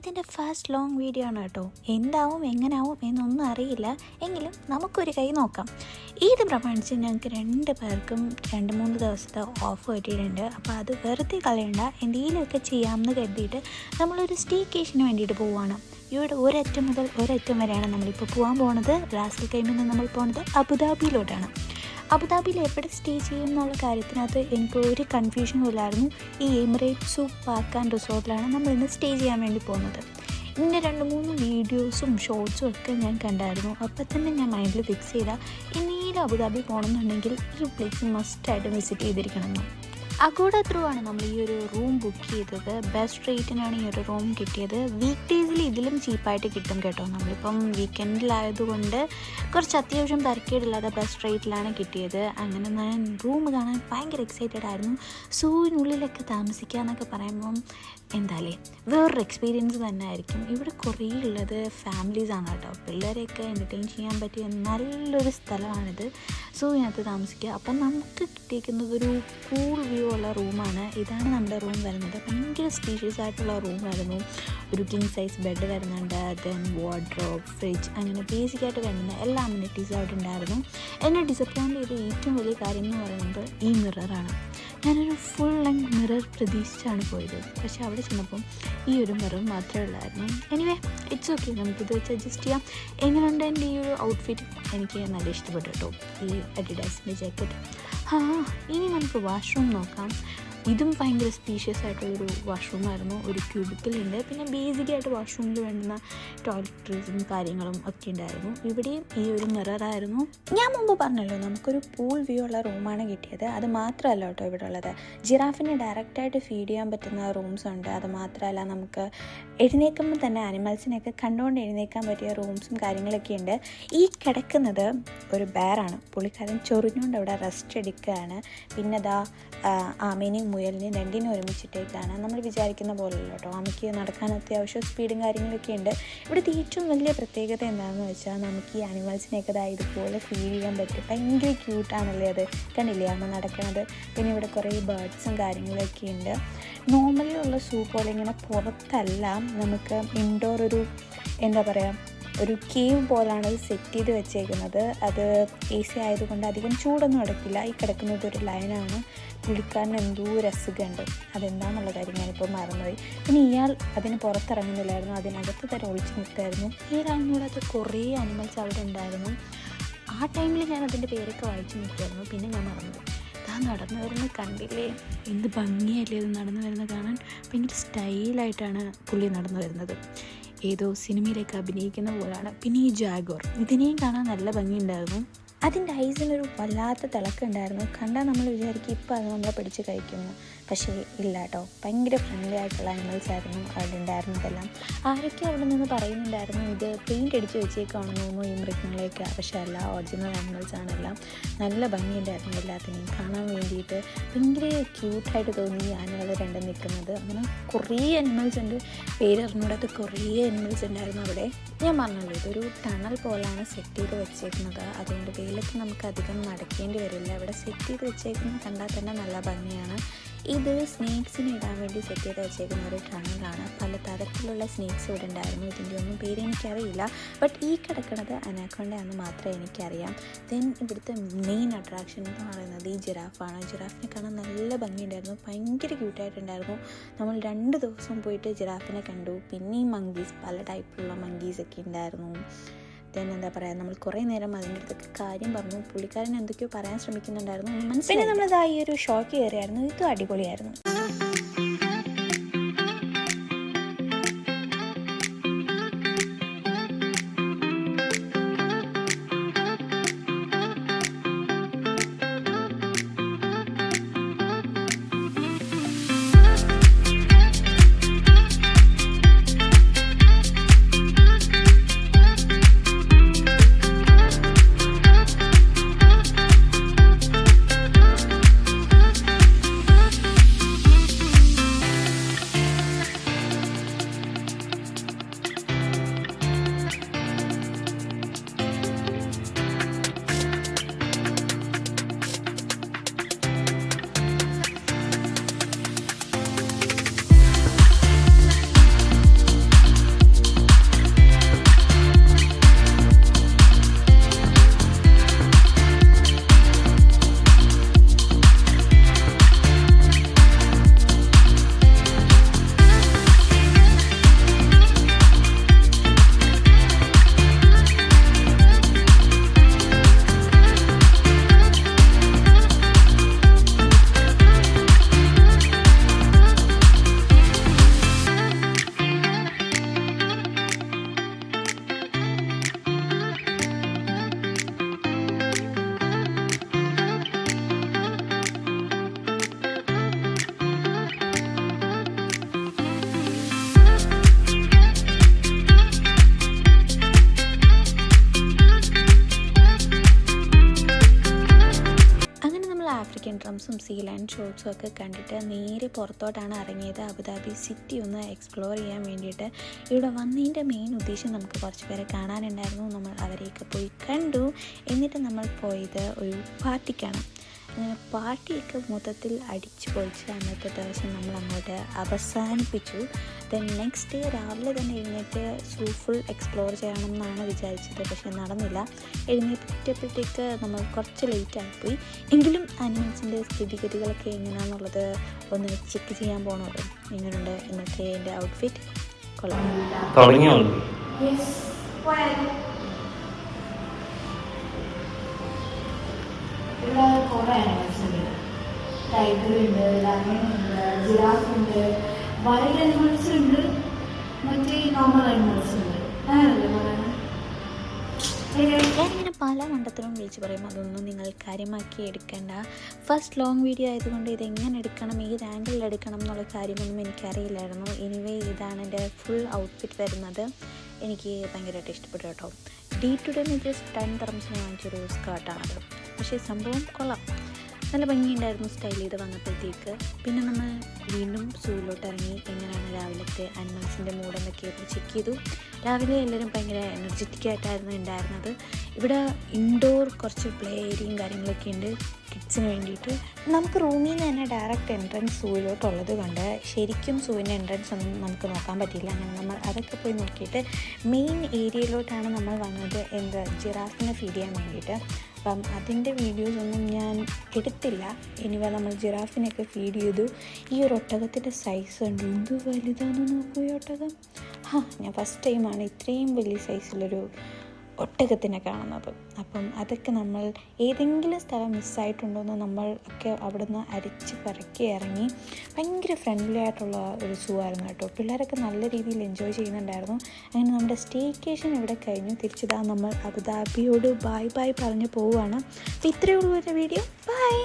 ഇതിൻ്റെ first long video ആണ് കേട്ടോ. എന്താവും എങ്ങനാവും എന്നൊന്നും അറിയില്ല, എങ്കിലും നമുക്കൊരു കൈ നോക്കാം. ഈദ് പ്രമാണിച്ച് ഞങ്ങൾക്ക് 2 പേർക്കും 2-3 ദിവസത്തെ ഓഫ് കിട്ടിയിട്ടുണ്ട്. അപ്പോൾ അത് വെറുതെ കളയണ്ട, എന്തെങ്കിലുമൊക്കെ ചെയ്യാമെന്ന് കരുതിയിട്ട് നമ്മളൊരു സ്റ്റേക്കേഷന് വേണ്ടിയിട്ട് പോവുകയാണ്. ഇവിടെ ഒരറ്റം മുതൽ ഒരറ്റം വരെയാണ് നമ്മളിപ്പോൾ പോകാൻ പോകുന്നത്. റാസൽ ഖൈമിൽ നിന്ന് നമ്മൾ പോകുന്നത് അബുദാബിയിലോട്ടാണ്. അബുദാബിയിൽ എവിടെ സ്റ്റേ ചെയ്യും എന്നുള്ള കാര്യത്തിനകത്ത് എനിക്ക് ഒരു കൺഫ്യൂഷനും ഇല്ലായിരുന്നു. ഈ എമിറേറ്റ്സ് പാർക്ക് ആൻഡ് റിസോർട്ടിലാണ് നമ്മളിന്ന് സ്റ്റേ ചെയ്യാൻ വേണ്ടി പോകുന്നത്. ഇതിൻ്റെ 2-3 വീഡിയോസും ഷോർട്സും ഒക്കെ ഞാൻ കണ്ടായിരുന്നു. അപ്പോൾ തന്നെ ഞാൻ മൈൻഡിൽ ഫിക്സ് ചെയ്താൽ ഇനിയും അബുദാബി പോകണമെന്നുണ്ടെങ്കിൽ ഈ പ്ലേസ് മസ്റ്റായിട്ട് വിസിറ്റ് ചെയ്തിരിക്കണം. അഗോഡ ത്രൂ ആണ് നമ്മൾ ഈ ഒരു റൂം ബുക്ക് ചെയ്തത്. ബെസ്റ്റ് റേറ്റിനാണ് ഈ ഒരു റൂം കിട്ടിയത്. വീക്ക് ഡേയ്സിൽ ഇതിലും ചീപ്പായിട്ട് കിട്ടും കേട്ടോ. നമ്മളിപ്പം വീക്കെൻഡിലായതുകൊണ്ട് കുറച്ച് അത്യാവശ്യം തരക്കേടില്ലാതെ ബെസ്റ്റ് റേറ്റിലാണ് കിട്ടിയത്. അങ്ങനെ ഞാൻ റൂം കാണാൻ ഭയങ്കര എക്സൈറ്റഡ് ആയിരുന്നു. സൂവിനുള്ളിലൊക്കെ താമസിക്കുക എന്നൊക്കെ പറയുമ്പം എന്തായാലേ വേറൊരു എക്സ്പീരിയൻസ് തന്നെ ആയിരിക്കും. ഇവിടെ കുറേ ഉള്ളത് ഫാമിലീസാണ് കേട്ടോ. പിള്ളേരെയൊക്കെ എൻ്റർടൈൻ ചെയ്യാൻ പറ്റിയ നല്ലൊരു സ്ഥലമാണിത്. സൂവിനകത്ത് താമസിക്കുക. അപ്പം നമുക്ക് കിട്ടിയിരിക്കുന്നത് ഒരു കൂൾ വ്യൂ ഉള്ള റൂമാണ്. ഇതാണ് നമ്മുടെ റൂം വരുന്നത്. ഭയങ്കര സ്പീഷ്യസ് ആയിട്ടുള്ള റൂമായിരുന്നു. ഒരു കിങ് സൈസ് ബെഡ് വരുന്നുണ്ട്, ദെൻ വാർഡ്രോബ്, ഫ്രിഡ്ജ്, അങ്ങനെ ബേസിക്കായിട്ട് വേണ്ടുന്ന എല്ലാ അമ്യൂണിറ്റീസും അവിടെ ഉണ്ടായിരുന്നു. എന്നെ ഡിസപ്പോയിൻ്റ് ചെയ്ത ഏറ്റവും വലിയ കാര്യം എന്ന് പറയുന്നത് ഈ മിററാണ്. ഞാനൊരു ഫുൾ ലെങ്ത് മിറർ പ്രതീക്ഷിച്ചാണ് പോയത്, പക്ഷേ അവിടെ ചെന്നപ്പം ഈ ഒരു മിറർ മാത്രമേ ഉള്ളായിരുന്നു. എനിവേ ഇറ്റ്സ് ഓക്കെ, നമുക്കിത് വെച്ച് അഡ്ജസ്റ്റ് ചെയ്യാം. എങ്ങനെയുണ്ട് എൻ്റെ ഈ ഒരു ഔട്ട്ഫിറ്റ്? എനിക്ക് നല്ല ഇഷ്ടപ്പെട്ടു കേട്ടോ, ഈ അഡിഡാസിൻ്റെ ജാക്കറ്റ്. ഇനി നമുക്ക് വാഷ്റൂം നോക്കാം. ഇതും ഭയങ്കര സ്പീഷ്യസ് ആയിട്ടുള്ളൊരു വാഷ്റൂമായിരുന്നു. ഒരു ക്യൂബിക്കലുണ്ട്, പിന്നെ ബേസിക്കായിട്ട് വാഷ്റൂമിൽ വേണ്ടുന്ന ടോയ്ലറ്ററീസും കാര്യങ്ങളും ഒക്കെ ഉണ്ടായിരുന്നു. ഇവിടെയും ഈ ഒരു മിററായിരുന്നു. ഞാൻ മുമ്പ് പറഞ്ഞല്ലോ നമുക്കൊരു പൂൾ വ്യൂ ഉള്ള റൂമാണ് കിട്ടിയത്. അത് മാത്രമല്ല കേട്ടോ ഇവിടെ ഉള്ളത്, ജിറാഫിനെ ഡയറക്റ്റായിട്ട് ഫീഡ് ചെയ്യാൻ പറ്റുന്ന റൂംസ് ഉണ്ട്. അത് മാത്രമല്ല നമുക്ക് എഴുന്നേൽക്കുമ്പോൾ തന്നെ ആനിമൽസിനെയൊക്കെ കണ്ടുകൊണ്ട് എഴുന്നേൽക്കാൻ പറ്റിയ റൂംസും കാര്യങ്ങളൊക്കെ ഉണ്ട്. ഈ കിടക്കുന്നത് ഒരു ബെയറാണ്. പുള്ളിക്കാരൻ ചൊറിഞ്ഞുകൊണ്ട് അവിടെ റെസ്റ്റ് എടുക്കുകയാണ്. പിന്നെ ദാ ആമേനെയും മുയലിനെയും രണ്ടിനും ഒരുമിച്ചിട്ടേക്കാണ്. നമ്മൾ വിചാരിക്കുന്ന പോലെയല്ല കേട്ടോ. ആമയ്ക്ക് നടക്കാൻ അത്യാവശ്യം സ്പീഡും കാര്യങ്ങളൊക്കെ ഉണ്ട്. ഇവിടുത്തെ ഏറ്റവും വലിയ പ്രത്യേകത എന്താണെന്ന് വെച്ചാൽ നമുക്ക് ഈ ആനിമൽസിനെയൊക്കെ ഇതുപോലെ ഫീൽ ചെയ്യാൻ പറ്റും. ഭയങ്കര ക്യൂട്ടാണല്ലേ അത്. കണ്ടില്ലേ ആമ നടക്കുന്നത്. പിന്നെ ഇവിടെ കുറേ ബേർഡ്സും കാര്യങ്ങളൊക്കെ ഉണ്ട്. നോർമലി ഉള്ള സൂ പോലെ ഇങ്ങനെ പുറത്തല്ല, നമുക്ക് ഇൻഡോർ ഒരു എന്താ പറയുക, ഒരു കേവ് പോലാണ് അത് സെറ്റ് ചെയ്ത് വെച്ചേക്കുന്നത്. അത് AC ആയതുകൊണ്ട് അധികം ചൂടൊന്നും അടക്കില്ല. ഈ കിടക്കുന്നത് ഒരു ലൈനാണ്. പുള്ളിക്കാരന് എന്തോ ഒരു അസുഖമുണ്ട്, അതെന്താണെന്നുള്ള കാര്യം ഞാനിപ്പോൾ മറന്നുപോയി. പിന്നെ ഇയാൾ അതിന് പുറത്തിറങ്ങുന്നില്ലായിരുന്നു, അതിനകത്ത് തന്നെ ഒളിച്ച് നിൽക്കുമായിരുന്നു. ഈ ലൈനിനോടത്ത് കുറേ അനിമൽസ് അവിടെ ഉണ്ടായിരുന്നു. ആ ടൈമിൽ ഞാൻ അതിൻ്റെ പേരൊക്കെ വായിച്ച് നിൽക്കുമായിരുന്നു. പിന്നെ ഞാൻ മറന്നുപോയി. നടന്നു വരുന്നത് കണ്ടില്ലേ, എന്ത് ഭംഗിയല്ലേ ഇത് നടന്നു വരുന്നത് കാണാൻ. ഭയങ്കര സ്റ്റൈലായിട്ടാണ് പുള്ളി നടന്നു വരുന്നത്. ഏതോ സിനിമയിലേക്ക് അഭിനയിക്കുന്ന പോലാണ്. പിന്നെ ഈ ജാഗോർ, ഇതിനെയും കാണാൻ നല്ല ഭംഗിയുണ്ടായിരുന്നു. അതിൻ്റെ ഐസിനൊരു വല്ലാത്ത തിളക്കുണ്ടായിരുന്നു. കണ്ടാൽ നമ്മൾ വിചാരിക്കും ഇപ്പോൾ അത് നമ്മളെ പിടിച്ച് കഴിക്കുന്നു. പക്ഷേ ഇല്ല കേട്ടോ, ഭയങ്കര ഫ്രണ്ട്ലി ആയിട്ടുള്ള ആനിമൽസ് ആയിരുന്നു അവിടെ ഉണ്ടായിരുന്നതെല്ലാം. ആരൊക്കെ അവിടെ നിന്ന് പറയുന്നുണ്ടായിരുന്നു ഇത് പെയിൻറ്റ് അടിച്ച് വെച്ചേക്കാണെന്ന് തോന്നുന്നു ഈ മൃഗങ്ങളെയൊക്കെ. പക്ഷേ അല്ല, ഒറിജിനൽ ആനിമൽസാണ് എല്ലാം. നല്ല ഭംഗിയുണ്ടായിരുന്നു എല്ലാത്തിനെയും കാണാൻ വേണ്ടിയിട്ട്. ഭയങ്കര ക്യൂട്ടായിട്ട് തോന്നി ഈ ആനകൾ രണ്ടും നിൽക്കുന്നത്. അങ്ങനെ കുറേ അനിമൽസ് ഉണ്ട്, പേരറിഞ്ഞൂടാത്ത കുറേ അനിമൽസ് ഉണ്ടായിരുന്നു അവിടെ. ഞാൻ പറഞ്ഞല്ലോ ഇതൊരു ടണൽ പോലാണ് സെറ്റ് ചെയ്ത് വെച്ചേക്കുന്നത്. അതുകൊണ്ട് വെയിലത്ത് നമുക്ക് അധികം നടക്കേണ്ടി വരില്ല. ഇവിടെ സെറ്റ് ചെയ്ത് വെച്ചേക്കുന്നത് കണ്ടാൽ തന്നെ നല്ല ഭംഗിയാണ്. ഇത് സ്നേക്സിന് ഇടാൻ വേണ്ടി സെറ്റ് ചെയ്ത് വെച്ചേക്കുന്ന ഒരു ടണലാണ്. പല തരത്തിലുള്ള സ്നേക്സ് ഇവിടെ ഉണ്ടായിരുന്നു. ഇതിൻ്റെ ഒന്നും പേര് എനിക്കറിയില്ല. ബട്ട് ഈ കിടക്കുന്നത് അനാക്കോണ്ടയാണെന്ന് മാത്രമേ എനിക്കറിയാം. ദെൻ ഇവിടുത്തെ മെയിൻ അട്രാക്ഷൻ എന്ന് പറയുന്നത് ഈ ജിറാഫാണ്. ജിറാഫിനെ കാണാൻ നല്ല ഭംഗിയുണ്ടായിരുന്നു, ഭയങ്കര ക്യൂട്ടായിട്ടുണ്ടായിരുന്നു. നമ്മൾ 2 ദിവസം പോയിട്ട് ജിറാഫിനെ കണ്ടു. പിന്നെ ഈ മങ്കീസ്, പല ടൈപ്പിലുള്ള മങ്കീസൊക്കെ ഉണ്ടായിരുന്നു. ദെൻ എന്താ പറയുക, നമ്മൾ കുറേ നേരം അതിൻ്റെ അടുത്തൊക്കെ കാര്യം പറഞ്ഞു. പുള്ളിക്കാരൻ എന്തൊക്കെയോ പറയാൻ ശ്രമിക്കുന്നുണ്ടായിരുന്നു, മനസ്സിലായി. പിന്നെ നമ്മളിതാ ഈ ഒരു ഷോക്ക് കയറിയായിരുന്നു. ഇതും അടിപൊളിയായിരുന്നു. ആഫ്രിക്കൻ ഡ്രംസും സീലാൻഡ് ഷോട്ട്സും ഒക്കെ കണ്ടിട്ട് നേരെ പുറത്തോട്ടാണ് ഇറങ്ങിയത്. അബുദാബി സിറ്റി ഒന്ന് എക്സ്പ്ലോർ ചെയ്യാൻ വേണ്ടിയിട്ട്. ഇവിടെ വന്നതിൻ്റെ മെയിൻ ഉദ്ദേശം നമുക്ക് കുറച്ച് പേരെ കാണാനുണ്ടായിരുന്നു. നമ്മൾ അവരെയൊക്കെ പോയി കണ്ടു. എന്നിട്ട് നമ്മൾ പോയത് ഒരു പാർട്ടിക്കാണ്. അങ്ങനെ പാർട്ടിയൊക്കെ മൊത്തത്തിൽ അടിച്ചു പൊളിച്ച് അന്നത്തെ ദിവസം നമ്മൾ അങ്ങോട്ട് അവസാനിപ്പിച്ചു. ദെൻ നെക്സ്റ്റ് ഡേ രാവിലെ തന്നെ എഴുന്നേറ്റ് ഫുൾ എക്സ്പ്ലോർ ചെയ്യണം എന്നാണ് വിചാരിച്ചത്. പക്ഷേ നടന്നില്ല. എഴുന്നേറ്റപ്പോഴത്തേക്ക് നമ്മൾ കുറച്ച് ലേറ്റ് ആയിപ്പോയി. എങ്കിലും ആനിമൽസിൻ്റെ സ്ഥിതിഗതികളൊക്കെ എങ്ങനെയാണെന്നുള്ളത് ഒന്ന് ചെക്ക് ചെയ്യാൻ പോകണമല്ലോ. എങ്ങനെയുണ്ട് ഇന്നത്തെ എൻ്റെ ഔട്ട്ഫിറ്റ്? കൊള്ളാം. ഇവിടെ കുറേ ആനിമൽസ് ഉണ്ട്. ടൈഗർ ഉണ്ട്, ലയൺ ഉണ്ട്, ജിറാഫ് ഉണ്ട്, വൈൽഡ് ആനിമൽസ് ഉണ്ട്, മറ്റേ നോർമൽ ആനിമൽസ് ഉണ്ട്. അങ്ങനല്ലേ പറയുന്നത്? ഞാനിങ്ങനെ പല മണ്ടത്തിലും വിളിച്ച് പറയും. അതൊന്നും നിങ്ങൾ കാര്യമാക്കി എടുക്കേണ്ട. ഫസ്റ്റ് ലോങ് വീഡിയോ ആയതുകൊണ്ട് ഇതെങ്ങനെ എടുക്കണം, ഏത് ആംഗിളിൽ എടുക്കണം എന്നുള്ള കാര്യമൊന്നും എനിക്കറിയില്ലായിരുന്നു. എനിവേ ഇതാണ് എൻ്റെ ഫുൾ ഔട്ട്ഫിറ്റ് വരുന്നത്. എനിക്ക് ഭയങ്കരമായിട്ട് ഇഷ്ടപ്പെട്ടു കേട്ടോ. D2D just 10 dirhamsന് വാങ്ങിച്ചൊരു സ്കേർട്ടാണത്. പക്ഷേ സംഭവം കൊള്ളാം, നല്ല ഭംഗിയുണ്ടായിരുന്നു സ്റ്റൈൽ ചെയ്ത് വന്നപ്പോഴത്തേക്ക്. പിന്നെ നമ്മൾ വീണ്ടും സൂയിലോട്ട് ഇറങ്ങി. എങ്ങനെയാണ് രാവിലത്തെ ആനിമൽസിൻ്റെ മൂഡ് എന്നൊക്കെയായിട്ട് ചെക്ക് ചെയ്തു. രാവിലെ എല്ലാവരും ഭയങ്കര എനർജറ്റിക് ആയിട്ടായിരുന്നു ഉണ്ടായിരുന്നത്. ഇവിടെ ഇൻഡോർ കുറച്ച് പ്ലേ ഏരിയയും കാര്യങ്ങളൊക്കെ ഉണ്ട് കിഡ്സിന് വേണ്ടിയിട്ട്. നമുക്ക് റൂമിൽ നിന്ന് തന്നെ ഡയറക്റ്റ് എൻട്രൻസ് സൂയിലോട്ടുള്ളത് കൊണ്ട് ശരിക്കും സൂവിൻ്റെ എൻട്രൻസ് ഒന്നും നമുക്ക് നോക്കാൻ പറ്റിയില്ല. അങ്ങനെ നമ്മൾ അതൊക്കെ പോയി നോക്കിയിട്ട് മെയിൻ ഏരിയയിലോട്ടാണ് നമ്മൾ വന്നത്. ജിറാഫിനെ ഫീഡ് ചെയ്യാൻ വേണ്ടിയിട്ട്. അപ്പം അതിൻ്റെ വീഡിയോസൊന്നും ഞാൻ എടുത്തില്ല. എനിവേ നമ്മൾ ജിറാഫിനെയൊക്കെ ഫീഡ് ചെയ്തു. ഈ ഒരു ഒട്ടകത്തിൻ്റെ സൈസ് ഉണ്ട്, എന്ത് വലുതാണെന്ന് നോക്കൂ ഈ ഒട്ടകം. ഞാൻ ഫസ്റ്റ് ടൈമാണ് ഇത്രയും വലിയ സൈസിലൊരു ഒട്ടകത്തിനെ കാണുന്നത്. അപ്പം അതൊക്കെ നമ്മൾ ഏതെങ്കിലും സ്ഥലം മിസ്സായിട്ടുണ്ടോ എന്ന് നമ്മൾ ഒക്കെ അവിടെ നിന്ന് അരിച്ച് പറക്കി ഇറങ്ങി. ഭയങ്കര ഫ്രണ്ട്ലി ആയിട്ടുള്ള ഒരു സൂ ആയിരുന്നു കേട്ടോ. പിള്ളേരൊക്കെ നല്ല രീതിയിൽ എൻജോയ് ചെയ്യുന്നുണ്ടായിരുന്നു. അങ്ങനെ നമ്മുടെ സ്റ്റേക്കേഷൻ ഇവിടെ കഴിഞ്ഞു. തിരിച്ചിതാ നമ്മൾ അബുദാബിയോട് ബൈ ബൈ പറഞ്ഞ് പോവുകയാണ്. അപ്പോൾ ഇത്രയേ ഉള്ളൂ ഒരു വീഡിയോ. ബൈ.